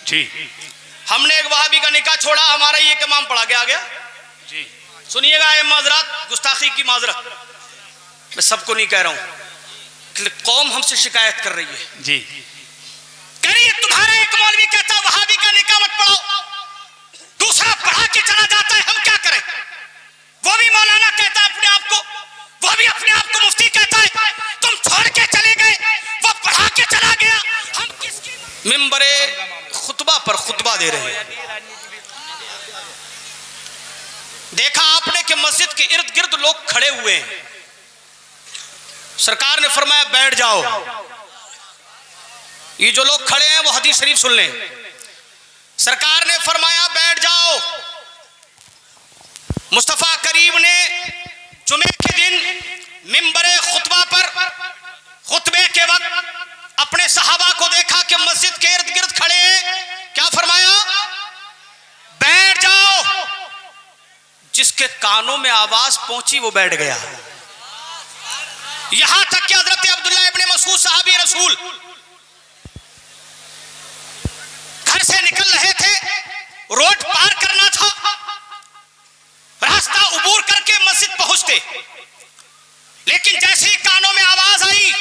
जी। हमने एक वहाबी का निकाह छोड़ा, हमारा ये इमाम पढ़ा के आ गया जी। सुनिएगा, ये माजरत गुस्ताखी की माजरत, मैं सबको नहीं कह रहा हूं, कौम हमसे शिकायत कर रही है। जी। करिए तुम्हारा एक मौलवी कहता है वहाबी का निकाह मत पढ़ाओ, दूसरा पढ़ा के चला जाता है, हम क्या करें? वो भी मौलाना कहता है अपने आप को, वो भी अपने आप को मुफ्ती कहता है, तुम छोड़ के चले गए, वो पढ़ा के चला गया, हम किसकी मिंबरे खुतबा पर खुतबा दे रहे हैं। देखा आपने कि मस्जिद के इर्द गिर्द लोग खड़े हुए हैं, सरकार ने फरमाया बैठ जाओ, ये जो लोग खड़े हैं वो हदीस शरीफ सुन लें, सरकार ने फरमाया बैठ जाओ। मुस्तफा करीम ने जुमे के दिन मिंबरे खुतबा पर खुतबे के वक्त अपने सहाबा को देखा कि मस्जिद के इर्द गिर्द खड़े हैं, क्या फरमाया? बैठ जाओ। जिसके कानों में आवाज पहुंची वो बैठ गया। यहां तक कि हजरत अब्दुल्लाह इब्ने मसूद साहबी रसूल घर से निकल रहे थे, रोड पार करना था, रास्ता उबूर करके मस्जिद पहुंचते, लेकिन जैसे ही कानों में आवाज आई,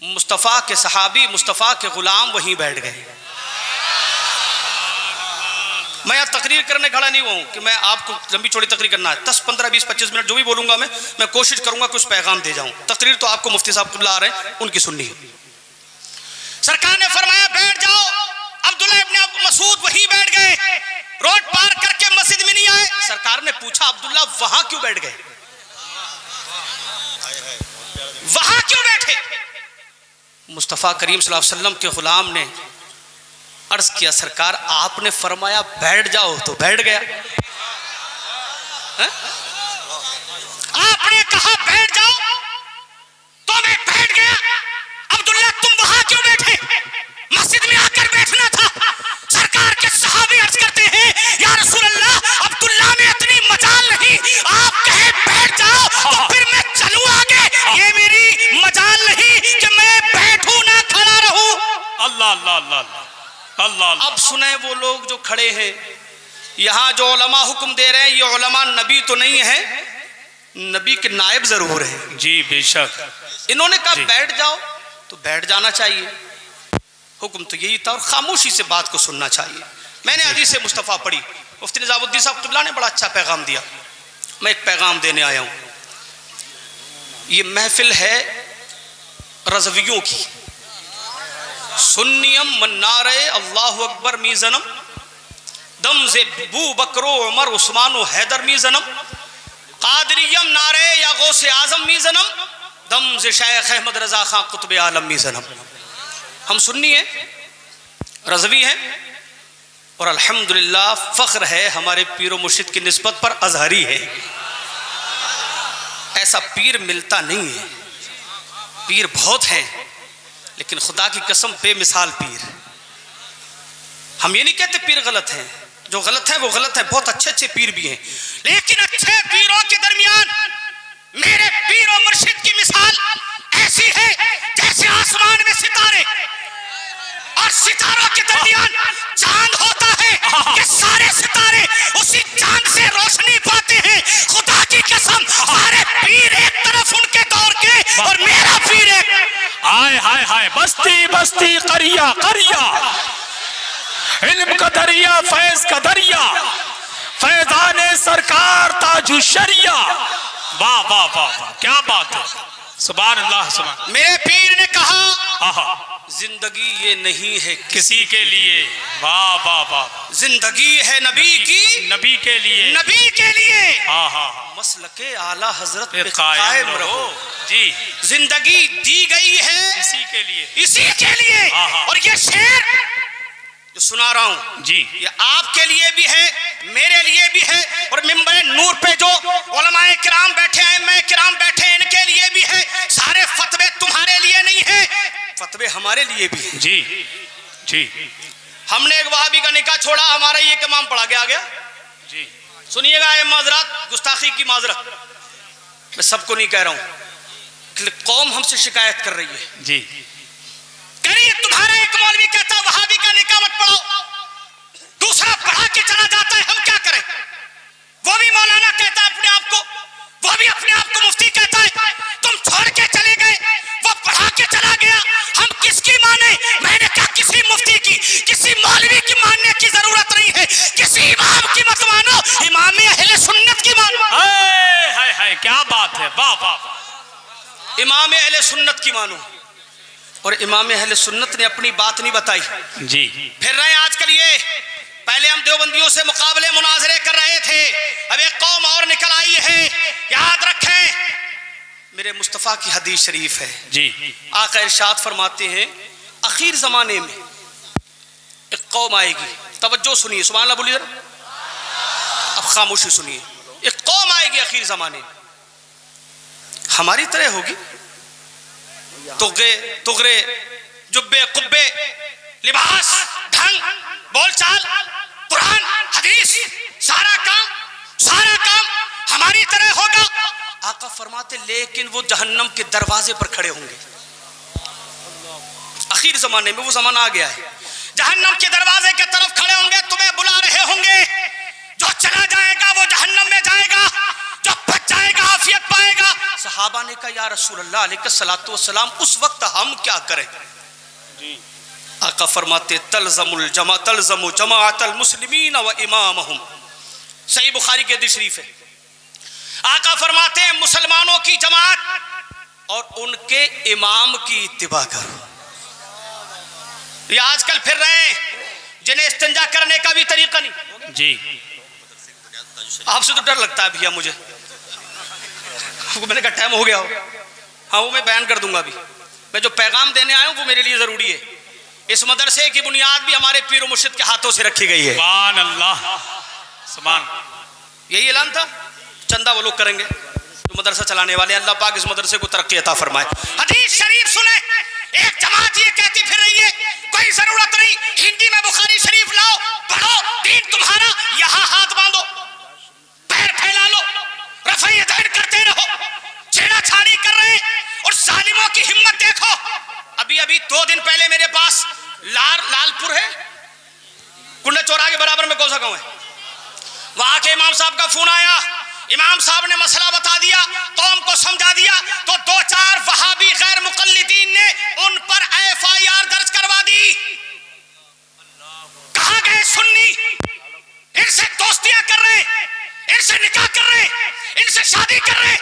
मुस्तफा के सहाबी, मुस्तफा के गुलाम वहीं बैठ गए। मैं यहाँ तकरीर करने खड़ा नहीं हूँ कि मैं आपको लंबी चौड़ी तकरीर करना है, 10, 15, 20, 25 मिनट जो भी बोलूंगा मैं कोशिश करूंगा कुछ पैगाम दे जाऊं। तकरीर तो आपको मुफ्ती साहब कुल्ला आ रहे हैं, उनकी सुननी है। सरकार ने फरमाया बैठ जाओ। अब्दुल्लाह इब्ने मसूद वहीं बैठ गए, रोड पार करके मस्जिद में नहीं आए। सरकार ने पूछा अब्दुल्लाह वहां क्यों बैठ गए, वहां क्यों बैठे? मुस्तफा करीम सल्लल्लाहु अलैहि वसल्लम के गुलाम ने अर्ज किया सरकार आपने फरमाया बैठ जाओ तो बैठ गया। आपने कहा बैठ जाओ तो मैं बैठ गया। अब्दुल्लाह तुम वहां क्यों बैठे, मस्जिद में आकर बैठना था। सरकार के सहाबी अर्ज करते हैं या रसूल अल्लाह, अब्दुल्लाह में इतनी मजाल नहीं, आप कहे बैठ जाओ तो फिर मैं चलूं आगे, ये मेरी मजाल नहीं कि मैं बैठूं ना खड़ा रहूं। अल्लाह अल्लाह अल्लाह अल्लाह। अब सुने वो लोग जो खड़े हैं, यहाँ जो उलमा हुक्म दे रहे हैं, ये उलमा नबी तो नहीं है, नबी के नायब जरूर है। जी बेशक। इन्होंने कहा बैठ जाओ तो बैठ जाना चाहिए, हुक्म तो यही था, और खामोशी से बात को सुनना चाहिए। मैंने हदीस मुस्तफ़ा पढ़ी, मुफ्ती निज़ामुद्दीन साहब क़िबला ने बड़ा अच्छा पैगाम दिया, मैं एक पैगाम देने आया हूँ। ये महफिल है रज़वियों की, सुन्नियम मन्नारे अल्लाहु अकबर मीज़नम, दम से बू बकरो उमर उस्मान हैदर मीज़नम, कादरियम नारे या गौसे आज़म मीज़नम, दम से शेख अहमद रज़ा खां कुतुब आलम मीज़नम। हम सुन्नी हैं, रज़वी हैं, और अल्हम्दुलिल्लाह फ़ख्र है हमारे पीर व मुर्शिद की निस्बत पर अज़हरी है। ऐसा पीर मिलता नहीं है, पीर बहुत हैं, लेकिन खुदा की कसम बेमिसाल पीर। हम ये नहीं कहते पीर गलत हैं, जो गलत है वो गलत है, बहुत अच्छे अच्छे पीर भी हैं, लेकिन अच्छे पीरों के दरमियान मेरे पीर और मुर्शिद की मिसाल ऐसी है जैसे आसमान में सितारे और सितारों के दरमियान चांद होता है कि सारे सितारे उसी चांद से रोशनी पाते हैं। खुदा की कसम सारे पीर एक तरफ उनके दौर के और मेरा पीर एक। हाय हाय हाय, बस्ती बस्ती करिया करिया, इल्म का दरिया फैज का दरिया, फैजाने सरकार ताजु शरिया। वाह वाह वाह वाह, क्या बात है, सुभान अल्लाह सुभान। मेरे पीर ने कहा जिंदगी ये नहीं है किसी के लिए, वाह वाह वाह, जिंदगी है नबी की, नबी के लिए, नबी के लिए। हाँ हाँ, मसलके आला हजरत पे कायम रहो जी। जिंदगी दी गई है इसी के लिए, इसी के लिए। और ये शेर जो सुना रहा हूं जी, ये आपके लिए भी है, मेरे लिए भी है, और मिंबर नूर पे जो उलमाए किराम बैठे हैं, मैं किराम बैठे हैं, इनके लिए भी है। सारे फतवे तुम्हारे लिए नहीं है, फतवे हमारे लिए भी है। जी जी। हमने एक वहाबी का निकाह छोड़ा, हमारा ये इमाम पढ़ा के आ गया जी। सुनिएगा, ये माजरत गुस्ताखी की माजरत, मैं सबको नहीं कह रहा हूं, कौम हमसे शिकायत कर रही है जी। करिए तुम्हारा एक मौलवी कहता वहाबी का निकाह मत पढ़ो, मत मानो, इमाम अहले सुन्नत की मानो। हाय क्या बात है, वाह वाह। इमाम अहले सुन्नत की मानो। और इमाम अहले सुन्नत ने अपनी बात नहीं बताई जी। फिर रहे आजकल ये, पहले हम देवबंदियों से मुकाबले मुनाजरे कर रहे थे, अब एक कौम और निकल आई है। याद रखें, मेरे मुस्तफ़ा की हदीस शरीफ है जी। आका इरशाद फरमाते हैं, आखिर जमाने में एक कौम आएगी, तवज्जो सुनिए, सुभान अल्लाह बोलिए, अब खामोशी सुनिए। एक कौम आएगी आखिर जमाने में, हमारी तरह होगी, तुगरे जुब्बे कुब्बे, लिबास, ढंग, बोलचाल, कुरान हदीस, सारा काम हमारी तरह होगा। आका फरमाते लेकिन वो जहन्नम के दरवाजे पर खड़े होंगे। आखिर जमाने में वो जमाना आ गया है, जहन्नम के दरवाजे के तरफ खड़े होंगे, तुम्हें बुला रहे होंगे। जो चला जाएगा वो जहन्नम में जाएगा, जो बच जाएगा आफियत पाएगा। सहाबा ने कहा, या रसूल अल्लाह अलैहिस्सलातु वस्सलाम, उस वक्त हम क्या करें? आका फरमाते, तलज़मु जमाअतल मुस्लिमीन व इमामहुम। सही बुखारी के हदीस शरीफ है। आका फरमाते हैं, मुसलमानों की जमात और उनके इमाम की इत्तिबा करो। ये आजकल फिर रहे हैं जिन्हें इस्तिंजा करने का भी तरीका नहीं जी। आपसे तो डर लगता है भैया मुझे, मैंने कहा टाइम हो गया हो। हाँ, वो मैं बयान कर दूंगा अभी। मैं जो पैगाम देने आया हूँ वो मेरे लिए जरूरी है। इस मदरसे की बुनियाद भी हमारे पीर और मुर्शिद के हाथों से रखी गई है। सुभान अल्लाह, सुभान। यही ऐलान था, चंदा वो लोग करेंगे जो मदरसा चलाने वाले। अल्लाह पाक इस मदरसे को तरक्की अता फरमाए। हदीस शरीफ सुने, एक जमात ये कहती फिर रही है, कोई जरूरत नहीं, हिंदी में बुखारी शरीफ लाओ, पढ़ो, दीन तुम्हारा, यहां हाथ बांधो, पैर फैला लो, रफ़ई यदैन करते रहो, छेड़ाछाड़ी कर रहे हैं। और जालिमों की हिम्मत देखो। अभी 2 दिन पहले मेरे पास लालपुर है, कुंडा चौराहे के बराबर में कौन सा गाँव है, वहां के इमाम साहब का फोन आया। इमाम साहब ने मसला बता दिया, कौम को समझा दिया, तो 2-4 वहाबी गैर मुकल्लिदीन ने उन पर FIR दर्ज करवा दी। कहां गए सुन्नी? इनसे दोस्तियां कर रहे, इनसे निकाह कर रहे, इनसे शादी कर रहे,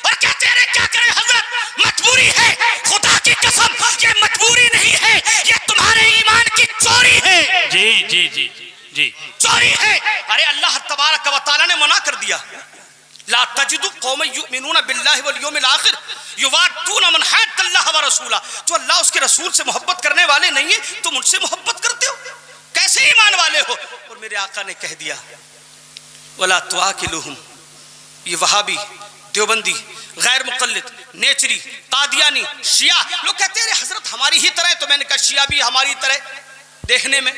और कहते हैं क्या करें हजरत, मजबूरी है। खुदा की कसम ये मजबूरी नहीं है, ये तुम्हारे ईमान की चोरी है। जी जी जी जी, चोरी है। अरे अल्लाह तबारक व तआला ने मना कर दिया, ला तजिदु कौमन युमिनूना बिल्लाहि वल यौमिल आखिर युवादूना मन हद्दल्लाह व रसूला। जो अल्लाह उसके रसूल से मोहब्बत करने वाले नहीं है, तुम उनसे मोहब्बत करते हो, कैसे ईमान वाले हो? और मेरे आका ने कह दिया, वला तुआकिलुहुम, ये वहाबी, देवबंदी, गैर मुकल्लिद, नेचरी, कादियानी, शिया लोग कहते हैं हजरत हमारी ही तरह। तो मैंने कहा शिया भी हमारी तरह देखने में,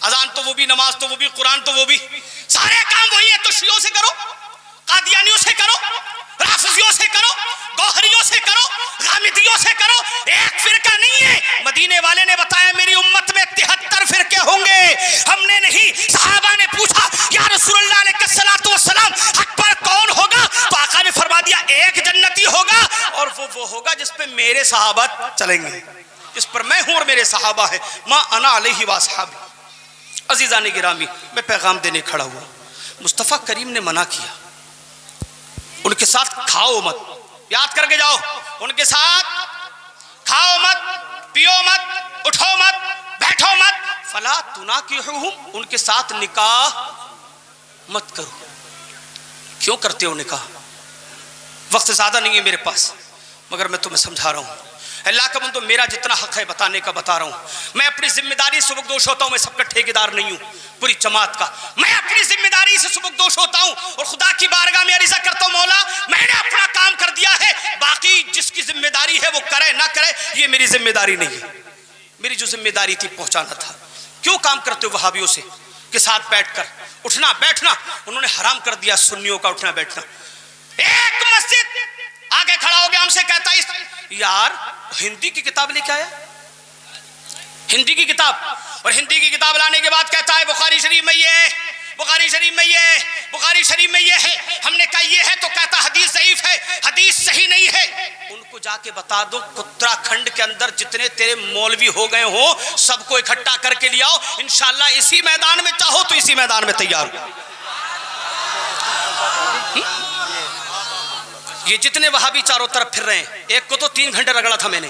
अजान तो वो भी, नमाज तो वो भी, कुरान तो वो भी, सारे काम वही है। तो शियों से करो, कादियानियों से करो, राफिजियों से करो, गौहरियों से करो, गामिदियों से करो, एक फिरका नहीं है। मदीने वाले ने बताया मेरी उम्मत में 73 फिरके होंगे। हमने नहीं, सहाबा ने पूछा या रसूलुल्लाह अलैहिस्सलातु वस्सलाम हक पर कौन होगा? तो आका ने फरमा दिया एक जन्नती होगा, और वो होगा जिस पे मेरे सहाबा चलेंगे, जिस पर मैं हूं और मेरे सहाबा है। मां अना अलैहि व असहाबी। अजीजान गिरामी, मैं पैगाम देने खड़ा हुआ, मुस्तफ़ा करीम ने मना किया, उनके साथ खाओ मत, याद करके जाओ, उनके साथ खाओ मत, पियो मत, उठो मत, बैठो मत। फला तुनाकिहुहुम, उनके साथ निकाह मत करो। क्यों करते हो निकाह? वक्त ज्यादा नहीं है मेरे पास, मगर मैं तुम्हें समझा रहा हूं। अल्लाह का बंदो, मेरा जितना हक है बताने का बता रहा हूं। मैं अपनी जिम्मेदारी से सुबकदोश होता हूं, मैं सबका ठेकेदार नहीं हूं, पूरी जमात का। मैं अपनी जिम्मेदारी से सुबकदोश होता हूं और खुदा की बारगाह में अर्ज़ा करता हूं, मौला मैंने अपना काम कर दिया है, बाकी जिसकी जिम्मेदारी है वो करे ना करे, ये मेरी जिम्मेदारी नहीं है। मेरी जो जिम्मेदारी थी पहुंचाना था। क्यों काम करते हो वहाबियों से के साथ बैठकर? उठना बैठना उन्होंने हराम कर दिया, सुन्नियों का उठना बैठना। एक मस्जिद आगे खड़ा हो गया, हमसे कहता है यार हिंदी की किताब लेके आया, हिंदी की किताब, और हिंदी की किताब लाने के बाद कहता है बुखारी शरीफ में ये है, बुखारी शरीफ में ये है, बुखारी शरीफ में ये है। हमने कहा ये है, तो कहता हदीस ज़ईफ है, हदीस सही नहीं है। उनको जाके बता दो उत्तराखंड के अंदर जितने तेरे मौलवी हो गए हो सबको इकट्ठा करके ले आओ, इंशाल्लाह इसी मैदान में, चाहो तो इसी मैदान में तैयार हो। ये जितने वहाबी चारों तरफ फिर रहे हैं, एक को तो 3 घंटे रगड़ा था मैंने,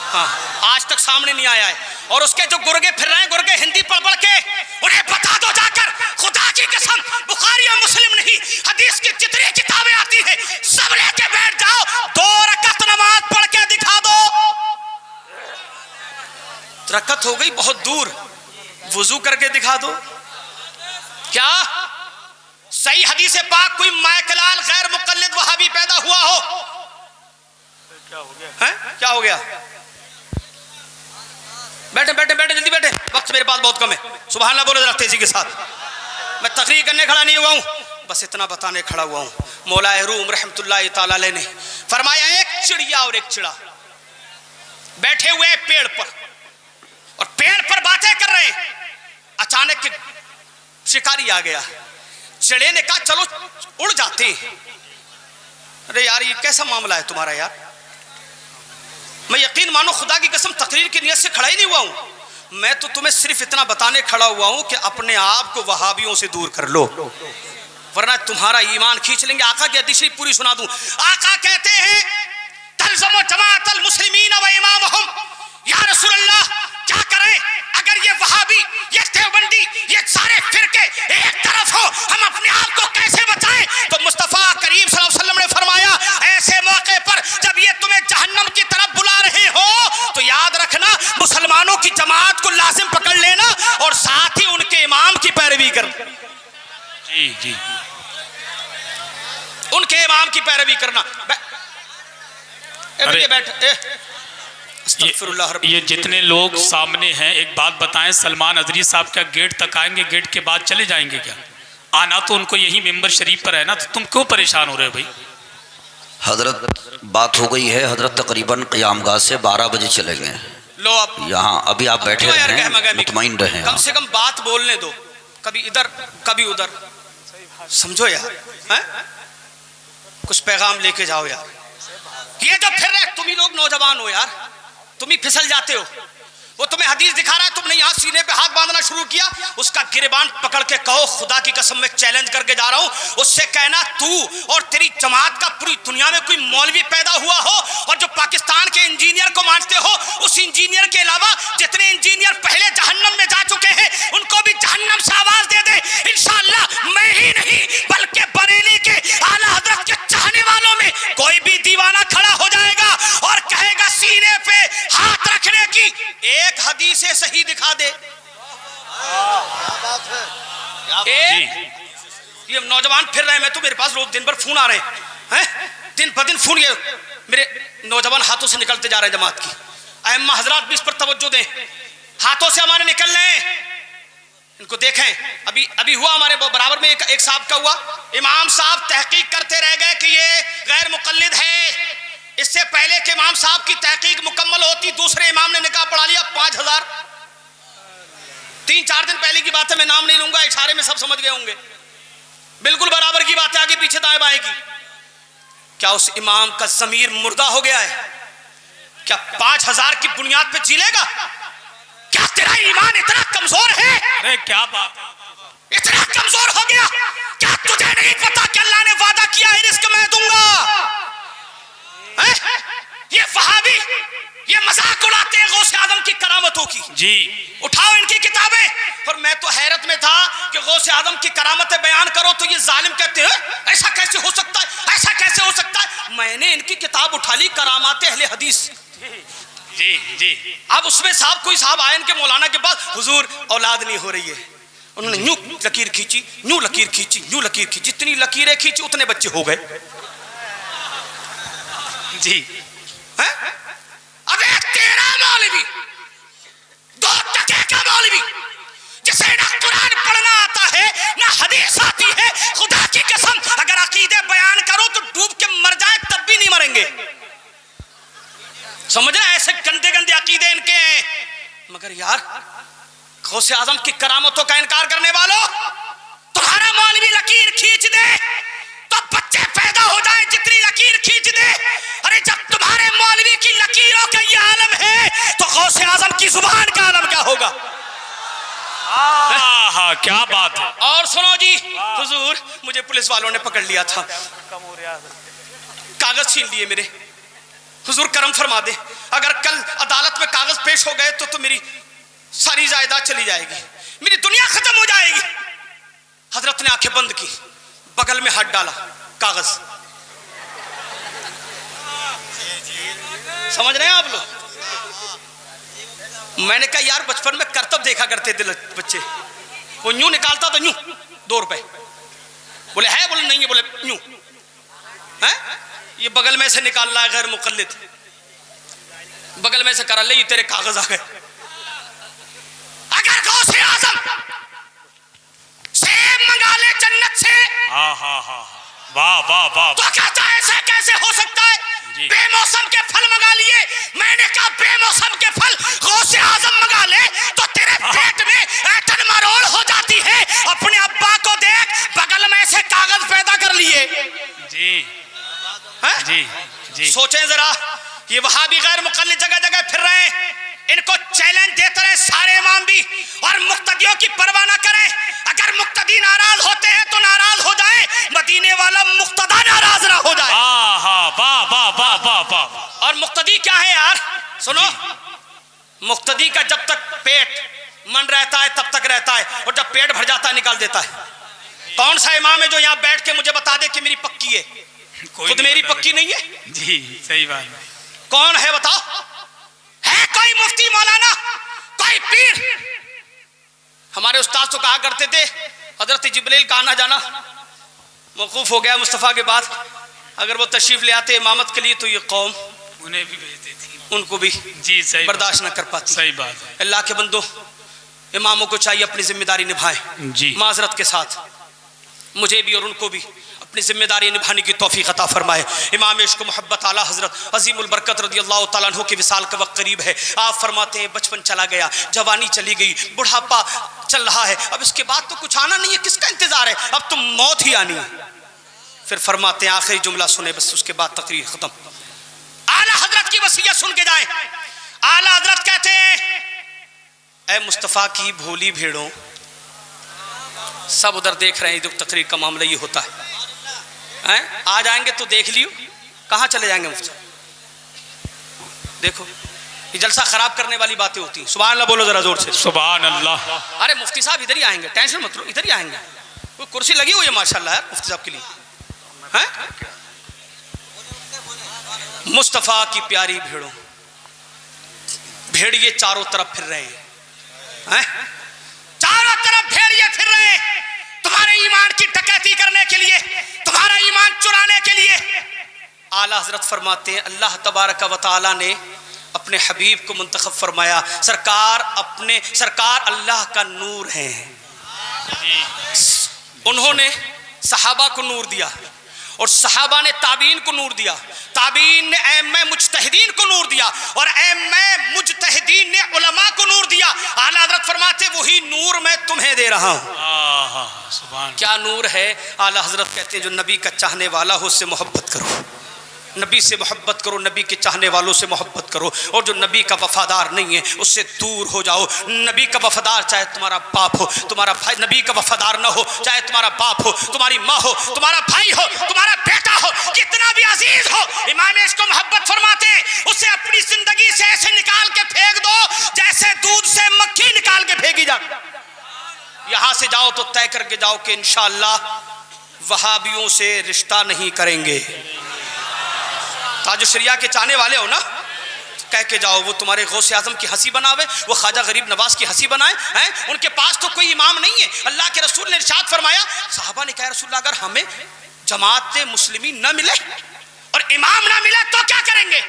हाँ, आज तक सामने नहीं आया है। और उसके जो गुर्गे फिर रहे हैं, गुर्गे हिंदी पढ़ पढ़ के, उन्हें बता दो जाकर, खुदा की कसम, बुखारी और मुस्लिम नहीं, हदीस की जितनी किताबें आती हैं सब लेके बैठ जाओ, 2 रकअत नमाज पढ़ के दिखा दो। रकअत हो गई बहुत दूर, वुजू करके दिखा दो। क्या सही हदीस पाक कोई मायकलाल गैर मुकल्लिद वहाबी पैदा हुआ हो? क्या हो गया है? क्या हो गया? बैठे बैठे बैठे, जल्दी बैठे, वक्त मेरे पास बहुत कम है। सुभान अल्लाह बोलो जरा तेजी के साथ। मैं तकरीर करने खड़ा नहीं हुआ हूं, बस इतना बताने खड़ा हुआ हूं। मौलाए रूम रहमतुल्लाह तआला अलैह ने फरमाया, एक चिड़िया और एक चिड़ा बैठे हुए पेड़ पर, और पेड़ पर बातें कर रहे हैं। अचानक शिकारी आ गया। चिड़े ने कहा चलो उड़ जाते। अरे यार ये कैसा मामला है तुम्हारा यार, मैं यकीन मानो खुदा की कसम तकरीर की नियत से खड़ा ही नहीं हुआ हूं। मैं तो तुम्हें सिर्फ इतना बताने खड़ा हुआ हूं कि अपने आप को वहाबियों से दूर कर लो, वरना तुम्हारा ईमान खींच लेंगे। आका की हदीस पूरी सुना दूं। आका कहते हैं, तल्ज़मु जमाअतल मुस्लिमीन व इमामहुम, या रसूल अल्लाह क्या करें अगर ये वहाबी, ये देवबंदी, ये सारे फिरके एक तरफ हो, हम अपने आप को कैसे बचाएं? तो मुस्तफा करीम सल्लल्लाहु अलैहि वसल्लम ने फरमाया, ऐसे मौके पर जब ये तुम्हें जहन्नम की तरफ बुला रहे हो तो याद रखना, मुसलमानों की जमात को लाजिम पकड़ लेना और साथ ही उनके इमाम की पैरवी कर। जी जी, उनके इमाम की पैरवी करना। ये जितने लोग सामने हैं, एक बात बताएं, सलमान अजरी साहब क्या गेट तक आएंगे, गेट के बाद चले जाएंगे क्या? आना तो उनको यही मेंबर शरीफ पर है ना, तो तुम क्यों परेशान हो रहे हो भाई? हजरत बात हो गई है, हजरत तकरीबन क़यामगाह से 12 बजे चलेंगे। लो अब यहाँ अभी आप बैठे हैं, मुतमईन रहें। कम से कम बात बोलने दो, कभी इधर कभी उधर, समझो यार है? कुछ पैगाम लेके जाओ यार। ये जो फिर रहे तुम ही लोग नौजवान हो यार, तुम ही फिसल जाते हो। वो तुम्हें हदीस दिखा रहा है, तुमने यहाँ सीने पे हाथ बांधना शुरू किया, उसका गिरबान पकड़ के कहो, खुदा की कसम में चैलेंज करके जा रहा हूँ, उससे कहना तू और तेरी जमात का पूरी दुनिया में कोई मौलवी पैदा हुआ हो और जो पाकिस्तान के इंजीनियर को मानते हो, उस इंजीनियर के अलावा जितने इंजीनियर पहले जहन्नम में जा चुके हैं उनको भी जहन्नम से आवाज दे दे। इंशाअल्लाह मैं ही नहीं बल्कि बरेली के आला हजरत के चाहने वालों में कोई भी दीवाना खड़ा हो जाएगा और कहेगा सीने पे हाथ रखने की एक हदीस सही दिखा दे। ये नौजवान फिर रहे हैं, मैं तो मेरे पास रोज दिन भर फोन आ रहे हैं, दिन ब दिन फोन, ये मेरे नौजवान हाथों से निकलते जा रहे हैं जमात की। अम्मा हजरात भी इस पर तवज्जो दें, हाथों से हमारे निकल रहे हैं, इनको देखें। अभी हुआ हमारे बराबर में एक साहब का हुआ, इमाम साहब तहकीक करते रह गए कि ये गैर मुकल्लिद है। इससे पहले कि इमाम साहब की तहकीक मुकम्मल होती, दूसरे इमाम ने निकाह पढ़ा लिया 5000। 3-4 दिन पहले की बात है, मैं नाम नहीं लूंगा, इशारे में सब समझ गए होंगे। बिल्कुल बराबर की बात है, आगे पीछे दाएं बाएं की। क्या उस इमाम का जमीर मुर्दा हो गया है? क्या 5000 की बुनियाद पे जी लेगा? क्या तेरा ईमान इतना कमजोर है? अरे क्या बात, इतना कमजोर हो गया? क्या तुझे नहीं पता कि अल्लाह ने वादा किया है रिस्क मैं दूंगा? ये वहाबी ये मजाक उड़ाते हैं गौसे आदम की करामतों की। जी उठाओ इनकी किताबें। और मैं तो हैरत में था कि गौसे आदम की करामतें बयान करो तो ये जालिम कहते हैं ऐसा कैसे हो सकता है, ऐसा कैसे हो सकता है। मैंने इनकी किताब उठा ली, करामाते अहले हदीस। जी जी, अब उसमें साहब कोई साहब आए इनके मौलाना के पास, हुजूर औलाद नहीं हो रही है। उन्होंने यूं लकीर खींची, यूं लकीर खींची, यूं लकीर खींची, जितनी लकीरें खींची उतने बच्चे हो गए। जी है? अबे तेरा मौलवी, 2 टके का मौलवी, जिसे ना कुरान पढ़ना आता है ना हदीस आती है, खुदा की कसम अगर अकीदे बयान करो तो डूब के मर जाए तब भी नहीं मरेंगे। समझ रहे? ऐसे गंदे गंदे अकीदे इनके हैं। मगर यार गौसे आजम की करामतों का इनकार करने वालों, तुम्हारा मौलवी लकीर खींच दे तो बच्चे पैदा हो जाए, जितनी लकीर खींच दे। अरे जब तुम्हारे मौलवी की लकीरों का ये आलम है तो गौसे आजम की जुबान का आलम क्या होगा? क्या बात है। और सुनो जी हुजूर, मुझे पुलिस वालों ने पकड़ लिया था, कागज छीन लिए मेरे। हुजूर करम फरमा दे, अगर कल अदालत में कागज पेश हो गए तो मेरी सारी जायदाद चली जाएगी, मेरी दुनिया खत्म हो जाएगी। हजरत ने आंखें बंद की, बगल में हाथ डाला, कागज। समझ रहे हैं आप लोग? मैंने कहा यार बचपन में करतब देखा करते थे बच्चे, वो यूं निकालता तो यूं 2 रुपए, बोले है, बोले नहीं है, बोले यूं है, ये बगल में से निकाल रहा है गैर मुकल्लिद, बगल में से करा ले, ये तेरे कागज आ गए। अगर गौसे आजम सेब मंगा ले जन्नत से, वाह वाह वाह, तो कहता है ऐसा कैसे हो सकता है? बेमौसम के फल मंगा लिए। मैंने कहा बेमौसम के फल गौसे आजम मंगा ले तो तेरे पेट में ऐंठन मरोड़ हो जाती है। अपने अब्बा को देख, बगल में से कागज पैदा कर लिए। जी है? जी जी, सोचें जरा, ये वहाबी गैर मुकल्लिद जगह जगह फिर रहे हैं, इनको चैलेंज देते रहे सारे इमाम भी, और मुक्तदियों की परवाह ना करें। अगर मुक्तदी नाराज होते हैं तो नाराज हो जाए, मदीने वाला मुक्तदा नाराज ना हो जाए। वाह वाह वाह वाह वाह। और मुक्तदी क्या है यार? सुनो, मुक्तदी का जब तक पेट मन रहता है तब तक रहता है, और जब पेट भर जाता है निकाल देता है। कौन सा इमाम है जो यहाँ बैठ के मुझे बता दे कि मेरी पक्की है? खुद मेरी पक्की नहीं है। जी सही बात। कौन है बताओ? है कोई मुफ्ती मौलाना, कोई पीर? हमारे उस्ताद तो कहा करते थे हजरत जिब्रील का आना जाना मौकूफ हो गया मुस्तफ़ा के बाद, अगर वो तशरीफ ले आते इमामत के लिए तो ये कौम उन्हें भी भेजती थी, उनको भी जी सही बर्दाश्त न कर पाती। सही बात है। अल्लाह के बंदो, इमामों को चाहिए अपनी जिम्मेदारी निभाएं जी, माजरत के साथ। मुझे भी और उनको भी अपनी जिम्मेदारी निभाने की तौफीक अता फरमाए। इमाम इश्क मोहब्बत आला हजरत अजीमुल बरकत रदियल्लाहु ताला अन्हु के विसाल का वक्त करीब है। आप फरमाते हैं बचपन चला गया, जवानी चली गई, बुढ़ापा चल रहा है, अब इसके बाद तो कुछ आना नहीं है, किसका इंतजार है, अब तो मौत ही आनी है। फिर फरमाते हैं आखिरी जुमला सुने, बस उसके बाद तकरीर खत्म। आला हजरत की वसीयत सुन के जाए। आला हजरत कहते हैं ऐ मुस्तफ़ा की भोली भेड़ों, सब उधर देख रहे हैं, जो तकरीर का मामला ये होता है। आ जाएंगे तो देख लियो, कहाँ चले जाएंगे मुफ्ती? देखो ये जलसा खराब करने वाली बातें होती हैं। सुभान अल्लाह बोलो जरा जोर से। सुभान अल्लाह। अरे मुफ्ती साहब इधर ही आएंगे, टेंशन मत लो, इधर ही आएंगे। कोई कुर्सी लगी हुई है माशाल्लाह यार मुफ्ती साहब के लिए। हैं? मुस्तफ़ा की प्यारी भेड़ों, भेड़िए चारों तरफ फिर रहे हैं, चारों तरफ भेड़िए फिर रहे हैं तुम्हारे ईमान की डकैती करने के लिए, तुम्हारा ईमान चुराने के लिए। आला हजरत फरमाते हैं अल्लाह तबारक व तआला ने अपने हबीब को मुंतखब फरमाया। सरकार अल्लाह का नूर है। उन्होंने सहाबा को नूर दिया, और सहाबा ने ताबीन को नूर दिया, ताबीन ने ऐम्मे मुज्तहिदीन को नूर दिया, और ऐम्मे मुज्तहिदीन ने उलमा को नूर दिया। आला हज़रत फरमाते वही नूर मैं तुम्हें दे रहा हूँ। सुभान। क्या नूर है? आला हज़रत कहते हैं जो नबी का चाहने वाला हो उससे मोहब्बत करो, नबी से मोहब्बत करो, नबी के चाहने वालों से मोहब्बत करो, और जो नबी का वफादार नहीं है उससे दूर हो जाओ। नबी का वफादार चाहे तुम्हारा बाप हो, तुम्हारा भाई, नबी का वफादार ना हो चाहे तुम्हारा बाप हो, तुम्हारी माँ हो, तुम्हारा भाई हो, तुम्हारा बेटा हो, कितना भी अजीज हो, इमाम इसको मोहब्बत फरमाते हैं उसे अपनी जिंदगी से ऐसे निकाल के फेंक दो जैसे दूध से मक्खी निकाल के फेंकी जाती। यहां से जाओ तो तय करके जाओ कि इंशाअल्लाह वहाबियों से रिश्ता नहीं करेंगे। ताजो शरिया के चाहने वाले हो ना, कह के जाओ वो तुम्हारे गौसे आजम की हंसी बनावे, वो ख्वाजा गरीब नवाज की हंसी बनाए हैं। उनके पास तो कोई इमाम नहीं है। अल्लाह के रसूल ने इरशाद फरमाया, साहबा ने कहा रसूल अगर हमें जमात मुस्लिमीन न मिले और इमाम ना मिले तो क्या करेंगे?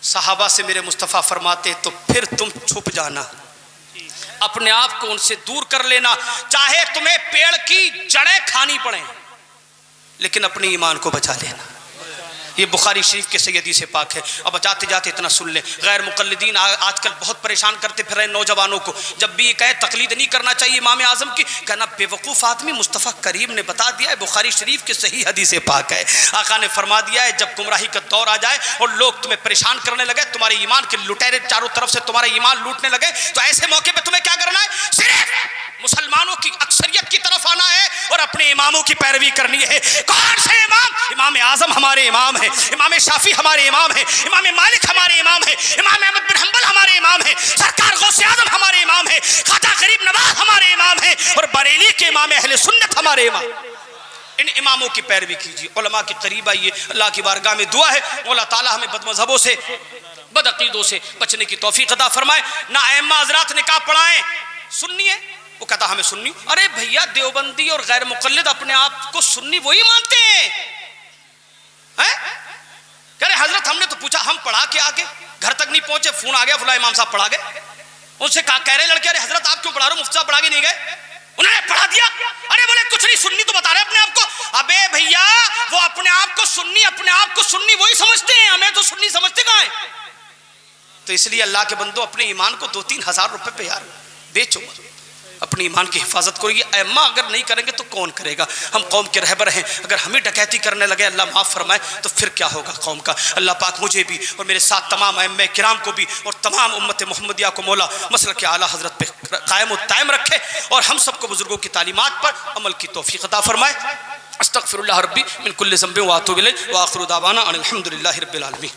साहबा से मेरे मुस्तफ़ा फरमाते तो फिर तुम छुप जाना, अपने आप को उनसे दूर कर लेना, चाहे तुम्हें पेड़ की जड़ें खानी पड़े लेकिन अपने ईमान को बचा लेना। ये बुखारी शरीफ के सैयदी से पाक है। अब जाते जाते इतना सुन ले, गैर मुकल्लिदीन आजकल बहुत परेशान करते फिर रहे नौजवानों को। जब भी ये कहे तकलीद नहीं करना चाहिए इमाम आजम की, कहना बेवकूफ़ आदमी, मुस्तफ़ा करीम ने बता दिया है, बुखारी शरीफ के सही हदीस से पाक है। आका ने फरमा दिया है जब गुमराही का दौर आ जाए और लोग तुम्हें परेशान करने लगे, तुम्हारे ईमान के लुटेरे चारों तरफ से तुम्हारा ईमान लूटने लगे, तो ऐसे मौके पर तुम्हें क्या करना है? सिर्फ इमामों की पैरवी करनी है। कौन से इमाम? इमाम आजम हमारे इमाम है, इमाम शाफी हमारे इमाम है, इमाम मालिक हमारे इमाम है, इमाम अहमद बिन हंबल हमारे इमाम है, सरकार गौसे आजम हमारे इमाम है, ख्वाजा गरीब नवाज हमारे इमाम है, और बरेली के इमाम अहले सुन्नत हमारे इमाम। इन इमामों की पैरवी कीजिए, उलमा के करीब आइए। अल्लाह की बारगाह में दुआ है मौला ताला हमें बदमज़हबों से बदअकीदों से बचने की तौफीक अता फरमाए। ना अइम्मा हज़रात निकाह पढ़ाएं। सुन्नी है वो कहता हमें सुन्नी, अरे भैया देवबंदी और गैर मुक़ल्लिद अपने आप को सुन्नी वही मानते हैं। कह रहे हजरत हमने तो पूछा, हम पढ़ा के आगे घर तक नहीं पहुंचे, फोन आ गया फला इमाम साहब पढ़ा गए। उनसे कहा, कह रहे लड़के, अरे हजरत आप क्यों पढ़ा रहे हो, मुफ्ती साहब पढ़ा के नहीं गए? उन्होंने पढ़ा दिया। अरे बोले कुछ नहीं, सुन्नी तो बता रहे अपने आप को। अबे भैया वो अपने आप को सुन्नी वही समझते हैं, हमें तो सुन्नी समझते कहां है? तो इसलिए अल्लाह के बंदो अपने ईमान को 2-3 हज़ार रुपए पे यार बेचो, अपनी ईमान की हिफाजत करो। ये अम्मा अगर नहीं करेंगे तो कौन करेगा? हम कौम के रहबर हैं, अगर हम ही डकैती करने लगे, अल्लाह माफ़ फरमाए, तो फिर क्या होगा कौम का? अल्लाह पाक मुझे भी और मेरे साथ तमाम अइम्मा किराम को भी और तमाम उम्मत मोहम्मदिया को मौला मसलक के आला हज़रत पे कायम व दायम रखे और हम सबको बुजुर्गों की तालीमात पर अमल की तौफीक अता फरमाए। अस्तगफिरुल्लाह रब्बी मिन कुल्लि ज़ंबिन व अतूबु इलैहि व आखिरु दावाना अनिल हम्दुलिल्लाहि रब्बिल आलमीन।